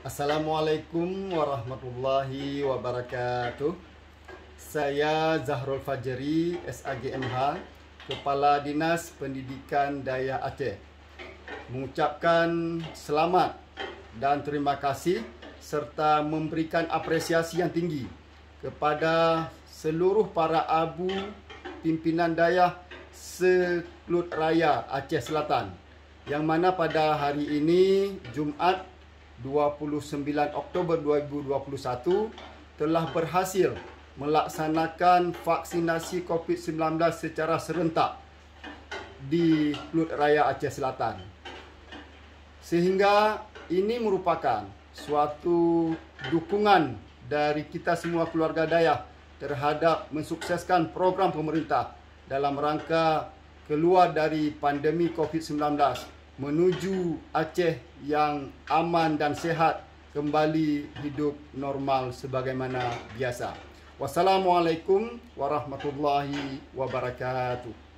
Assalamualaikum warahmatullahi wabarakatuh. Saya Zahrul Fajri, SAGMH, Kepala Dinas Pendidikan Dayak Aceh, mengucapkan selamat dan terima kasih serta memberikan apresiasi yang tinggi kepada seluruh para abu pimpinan Dayak Sekelut Raya Aceh Selatan, yang mana pada hari ini Jumaat 29 Oktober 2021 telah berhasil melaksanakan vaksinasi COVID-19 secara serentak di Kelut Raya Aceh Selatan. Sehingga ini merupakan suatu dukungan dari kita semua keluarga Dayak terhadap mensukseskan program pemerintah dalam rangka keluar dari pandemi COVID-19 menuju Aceh yang aman dan sehat, kembali hidup normal sebagaimana biasa. Wassalamualaikum warahmatullahi wabarakatuh.